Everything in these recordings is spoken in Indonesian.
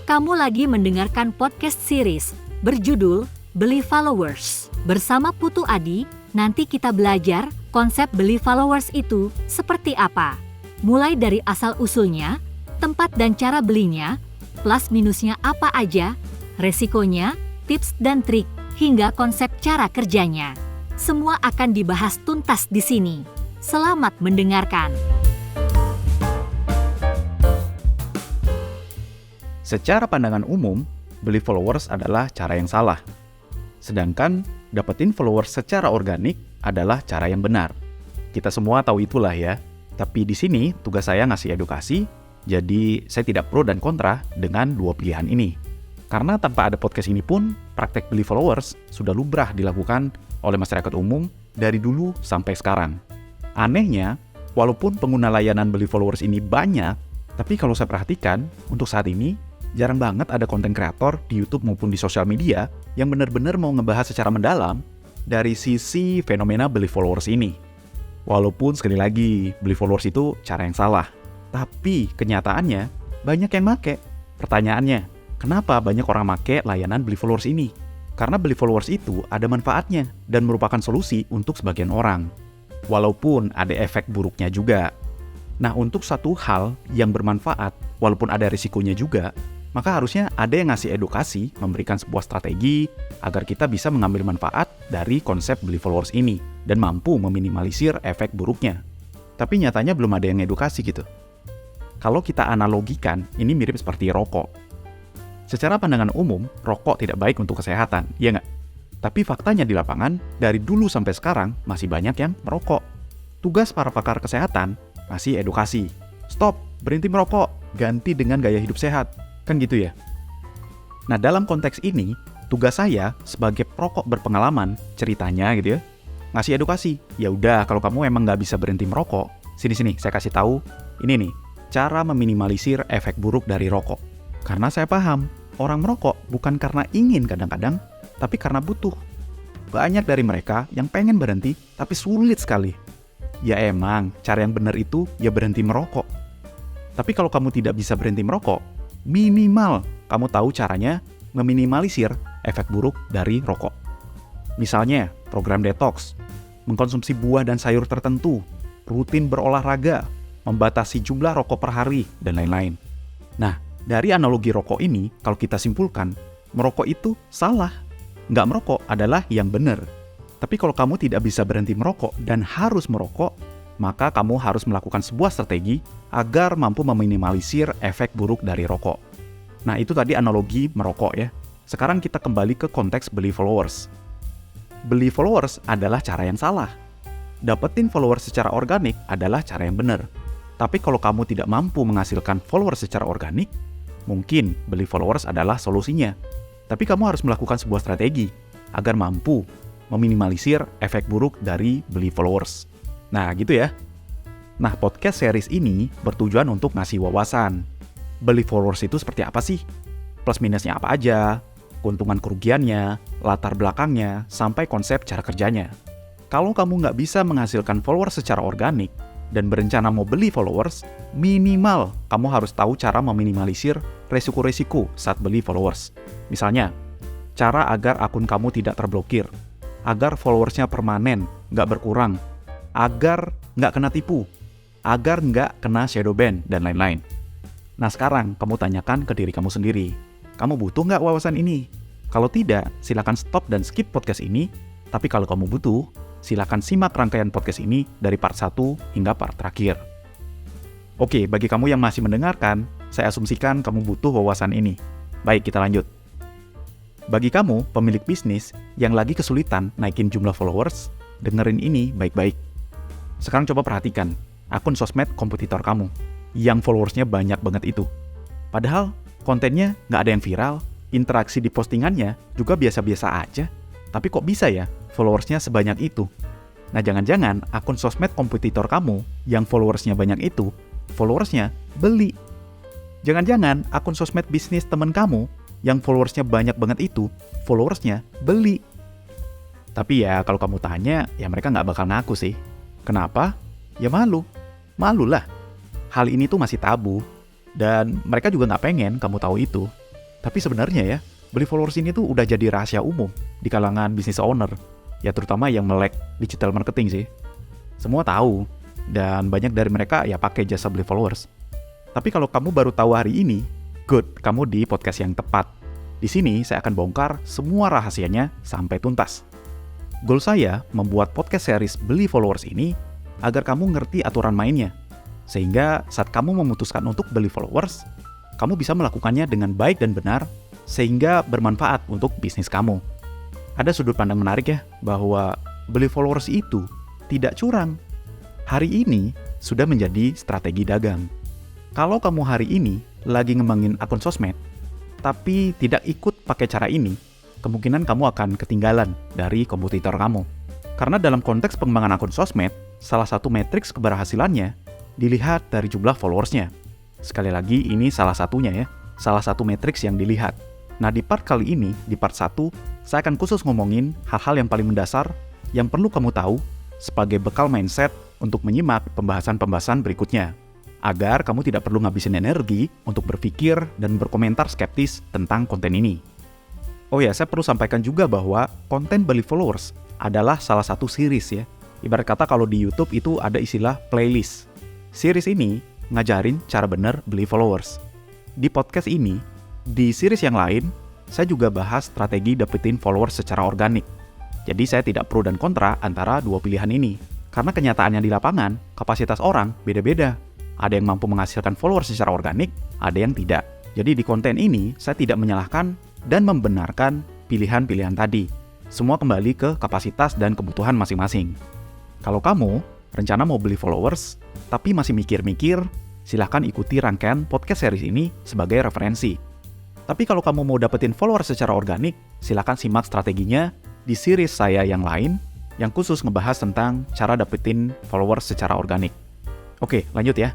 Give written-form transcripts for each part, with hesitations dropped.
Kamu lagi mendengarkan podcast series berjudul Beli Followers. Bersama Putu Adi, nanti kita belajar konsep beli followers itu seperti apa. Mulai dari asal-usulnya, tempat dan cara belinya, plus minusnya apa aja, resikonya, tips dan trik, hingga konsep cara kerjanya. Semua akan dibahas tuntas di sini. Selamat mendengarkan. Secara pandangan umum, beli followers adalah cara yang salah. Sedangkan dapetin followers secara organik adalah cara yang benar. Kita semua tahu itulah ya. Tapi di sini tugas saya ngasih edukasi, jadi saya tidak pro dan kontra dengan dua pilihan ini. Karena tanpa ada podcast ini pun, praktek beli followers sudah lumrah dilakukan oleh masyarakat umum dari dulu sampai sekarang. Anehnya, walaupun pengguna layanan beli followers ini banyak, tapi kalau saya perhatikan, untuk saat ini, jarang banget ada konten kreator di YouTube maupun di sosial media yang benar-benar mau ngebahas secara mendalam dari sisi fenomena beli followers ini. Walaupun sekali lagi, beli followers itu cara yang salah. Tapi kenyataannya, banyak yang make. Pertanyaannya, kenapa banyak orang make layanan beli followers ini? Karena beli followers itu ada manfaatnya dan merupakan solusi untuk sebagian orang. Walaupun ada efek buruknya juga. Nah, untuk satu hal yang bermanfaat, walaupun ada risikonya juga, maka harusnya ada yang ngasih edukasi, memberikan sebuah strategi agar kita bisa mengambil manfaat dari konsep beli followers ini dan mampu meminimalisir efek buruknya. Tapi nyatanya belum ada yang edukasi gitu. Kalau kita analogikan, ini mirip seperti rokok. Secara pandangan umum, rokok tidak baik untuk kesehatan, iya nggak? Tapi faktanya di lapangan, dari dulu sampai sekarang masih banyak yang merokok. Tugas para pakar kesehatan masih edukasi. Stop, berhenti merokok, ganti dengan gaya hidup sehat. Kan gitu ya? Nah, dalam konteks ini, tugas saya sebagai perokok berpengalaman, ceritanya gitu ya, ngasih edukasi. Ya udah, kalau kamu emang nggak bisa berhenti merokok, sini-sini saya kasih tahu, ini nih, cara meminimalisir efek buruk dari rokok. Karena saya paham, orang merokok bukan karena ingin kadang-kadang, tapi karena butuh. Banyak dari mereka yang pengen berhenti, tapi sulit sekali. Ya emang, cara yang benar itu ya berhenti merokok. Tapi kalau kamu tidak bisa berhenti merokok, minimal kamu tahu caranya meminimalisir efek buruk dari rokok. Misalnya, program detox, mengkonsumsi buah dan sayur tertentu, rutin berolahraga, membatasi jumlah rokok per hari, dan lain-lain. Nah, dari analogi rokok ini, kalau kita simpulkan, merokok itu salah. Nggak merokok adalah yang benar. Tapi kalau kamu tidak bisa berhenti merokok dan harus merokok, maka kamu harus melakukan sebuah strategi agar mampu meminimalisir efek buruk dari rokok. Nah, itu tadi analogi merokok ya. Sekarang kita kembali ke konteks beli followers. Beli followers adalah cara yang salah. Dapetin followers secara organik adalah cara yang benar. Tapi kalau kamu tidak mampu menghasilkan followers secara organik, mungkin beli followers adalah solusinya. Tapi kamu harus melakukan sebuah strategi agar mampu meminimalisir efek buruk dari beli followers. Nah, gitu ya. Nah, podcast series ini bertujuan untuk ngasih wawasan. Beli followers itu seperti apa sih? Plus minusnya apa aja? Keuntungan kerugiannya, latar belakangnya, sampai konsep cara kerjanya. Kalau kamu nggak bisa menghasilkan followers secara organik, dan berencana mau beli followers, minimal kamu harus tahu cara meminimalisir resiko-resiko saat beli followers. Misalnya, cara agar akun kamu tidak terblokir, agar followersnya permanen, nggak berkurang, agar nggak kena tipu, agar nggak kena shadow ban, dan lain-lain. Nah, sekarang kamu tanyakan ke diri kamu sendiri, kamu butuh nggak wawasan ini? Kalau tidak, silakan stop dan skip podcast ini, tapi kalau kamu butuh, silakan simak rangkaian podcast ini dari part 1 hingga part terakhir. Oke, bagi kamu yang masih mendengarkan, saya asumsikan kamu butuh wawasan ini. Baik, kita lanjut. Bagi kamu, pemilik bisnis yang lagi kesulitan naikin jumlah followers, dengerin ini baik-baik. Sekarang coba perhatikan akun sosmed kompetitor kamu, yang followersnya banyak banget itu. Padahal, kontennya nggak ada yang viral, interaksi di postingannya juga biasa-biasa aja. Tapi kok bisa ya followersnya sebanyak itu? Nah, jangan-jangan akun sosmed kompetitor kamu yang followersnya banyak itu, followersnya beli. Jangan-jangan akun sosmed bisnis teman kamu yang followersnya banyak banget itu, followersnya beli. Tapi ya kalau kamu tanya, ya mereka nggak bakal ngaku sih. Kenapa? Ya malu. Malu lah. Hal ini tuh masih tabu. Dan mereka juga nggak pengen kamu tahu itu. Tapi sebenarnya ya, beli followers ini tuh udah jadi rahasia umum di kalangan business owner, ya terutama yang melek digital marketing sih. Semua tahu, dan banyak dari mereka ya pakai jasa beli followers. Tapi kalau kamu baru tahu hari ini, good, kamu di podcast yang tepat. Di sini saya akan bongkar semua rahasianya sampai tuntas. Goal saya membuat podcast series beli followers ini agar kamu ngerti aturan mainnya. Sehingga saat kamu memutuskan untuk beli followers, kamu bisa melakukannya dengan baik dan benar, sehingga bermanfaat untuk bisnis kamu. Ada sudut pandang menarik ya, bahwa beli followers itu tidak curang. Hari ini sudah menjadi strategi dagang. Kalau kamu hari ini lagi ngembangin akun sosmed, tapi tidak ikut pakai cara ini, kemungkinan kamu akan ketinggalan dari kompetitor kamu. Karena dalam konteks pengembangan akun sosmed, salah satu matriks keberhasilannya dilihat dari jumlah followersnya. Sekali lagi, ini salah satunya ya, salah satu matriks yang dilihat. Nah, di part kali ini, di part 1, saya akan khusus ngomongin hal-hal yang paling mendasar yang perlu kamu tahu sebagai bekal mindset untuk menyimak pembahasan-pembahasan berikutnya, agar kamu tidak perlu ngabisin energi untuk berpikir dan berkomentar skeptis tentang konten ini. Oh ya, saya perlu sampaikan juga bahwa konten beli followers adalah salah satu series ya. Ibarat kata kalau di YouTube itu ada istilah playlist. Series ini ngajarin cara benar beli followers. Di podcast ini, di series yang lain, saya juga bahas strategi dapetin followers secara organik. Jadi saya tidak pro dan kontra antara dua pilihan ini. Karena kenyataannya di lapangan, kapasitas orang beda-beda. Ada yang mampu menghasilkan followers secara organik, ada yang tidak. Jadi di konten ini, saya tidak menyalahkan dan membenarkan pilihan-pilihan tadi. Semua kembali ke kapasitas dan kebutuhan masing-masing. Kalau kamu rencana mau beli followers, tapi masih mikir-mikir, silahkan ikuti rangkaian podcast series ini sebagai referensi. Tapi kalau kamu mau dapetin followers secara organik, silahkan simak strateginya di series saya yang lain, yang khusus ngebahas tentang cara dapetin followers secara organik. Oke, lanjut ya.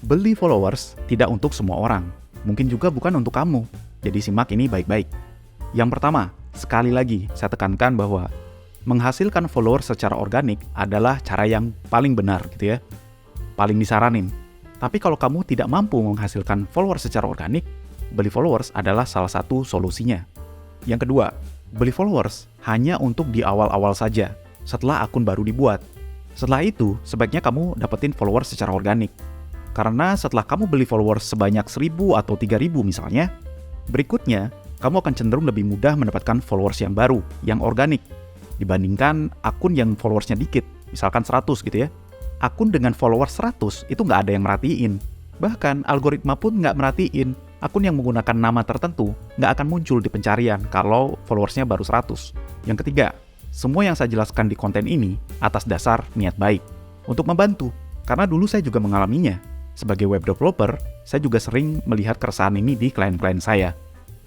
Beli followers tidak untuk semua orang, mungkin juga bukan untuk kamu, jadi simak ini baik-baik. Yang pertama, sekali lagi saya tekankan bahwa menghasilkan followers secara organik adalah cara yang paling benar gitu ya. Paling disaranin. Tapi kalau kamu tidak mampu menghasilkan followers secara organik, beli followers adalah salah satu solusinya. Yang kedua, beli followers hanya untuk di awal-awal saja, setelah akun baru dibuat. Setelah itu, sebaiknya kamu dapetin followers secara organik. Karena setelah kamu beli followers sebanyak 1.000 atau 3.000 misalnya, berikutnya, kamu akan cenderung lebih mudah mendapatkan followers yang baru, yang organik, dibandingkan akun yang followersnya dikit, misalkan 100 gitu ya. Akun dengan followers 100 itu nggak ada yang merhatiin. Bahkan algoritma pun nggak merhatiin. Akun yang menggunakan nama tertentu nggak akan muncul di pencarian kalau followersnya baru 100. Yang ketiga, semua yang saya jelaskan di konten ini atas dasar niat baik untuk membantu. Karena dulu saya juga mengalaminya. Sebagai web developer, saya juga sering melihat keresahan ini di klien-klien saya.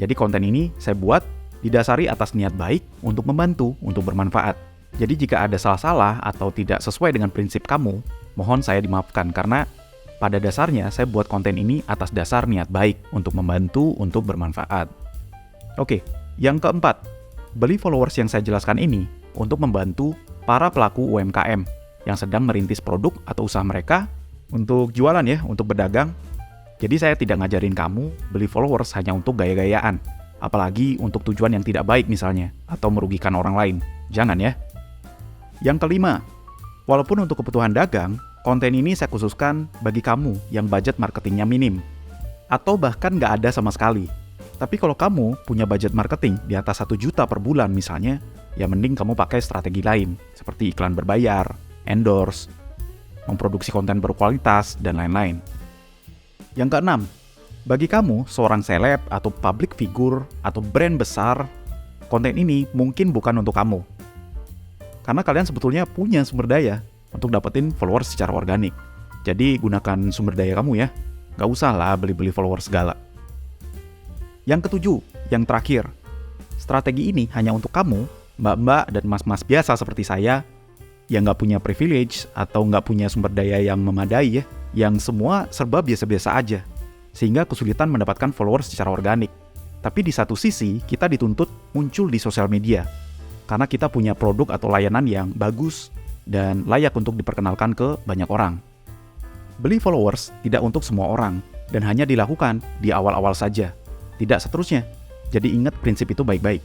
Jadi konten ini saya buat didasari atas niat baik untuk membantu, untuk bermanfaat. Jadi jika ada salah-salah atau tidak sesuai dengan prinsip kamu, mohon saya dimaafkan karena pada dasarnya saya buat konten ini atas dasar niat baik untuk membantu, untuk bermanfaat. Oke, yang keempat, beli followers yang saya jelaskan ini untuk membantu para pelaku UMKM yang sedang merintis produk atau usaha mereka untuk jualan ya, untuk berdagang. Jadi saya tidak ngajarin kamu beli followers hanya untuk gaya-gayaan. Apalagi untuk tujuan yang tidak baik misalnya, atau merugikan orang lain. Jangan ya. Yang kelima, walaupun untuk kebutuhan dagang, konten ini saya khususkan bagi kamu yang budget marketingnya minim. Atau bahkan nggak ada sama sekali. Tapi kalau kamu punya budget marketing di atas 1 juta per bulan misalnya, ya mending kamu pakai strategi lain, seperti iklan berbayar, endorse, memproduksi konten berkualitas, dan lain-lain. Yang keenam, bagi kamu, seorang seleb atau public figure atau brand besar, konten ini mungkin bukan untuk kamu. Karena kalian sebetulnya punya sumber daya untuk dapetin followers secara organik. Jadi gunakan sumber daya kamu ya. Gak usah lah beli-beli followers segala. Yang ketujuh, yang terakhir. Strategi ini hanya untuk kamu, mbak-mbak dan mas-mas biasa seperti saya, yang gak punya privilege atau gak punya sumber daya yang memadai ya. Yang semua serba biasa-biasa aja. Sehingga kesulitan mendapatkan followers secara organik. Tapi di satu sisi, kita dituntut muncul di sosial media. Karena kita punya produk atau layanan yang bagus dan layak untuk diperkenalkan ke banyak orang. Beli followers tidak untuk semua orang dan hanya dilakukan di awal-awal saja. Tidak seterusnya. Jadi ingat prinsip itu baik-baik.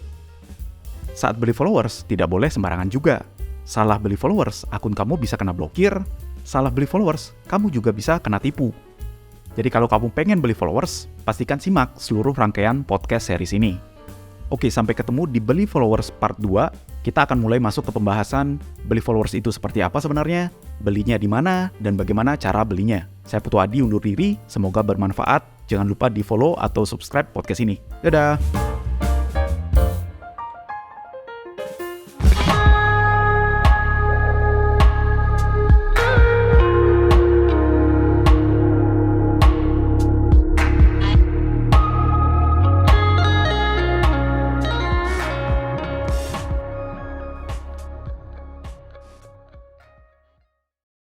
Saat beli followers, tidak boleh sembarangan juga. Salah beli followers, akun kamu bisa kena blokir. Salah beli followers, kamu juga bisa kena tipu. Jadi kalau kamu pengen beli followers, pastikan simak seluruh rangkaian podcast series ini. Oke, sampai ketemu di Beli Followers Part 2. Kita akan mulai masuk ke pembahasan beli followers itu seperti apa sebenarnya, belinya di mana, dan bagaimana cara belinya. Saya Putu Adi undur diri, semoga bermanfaat. Jangan lupa di follow atau subscribe podcast ini. Dadah!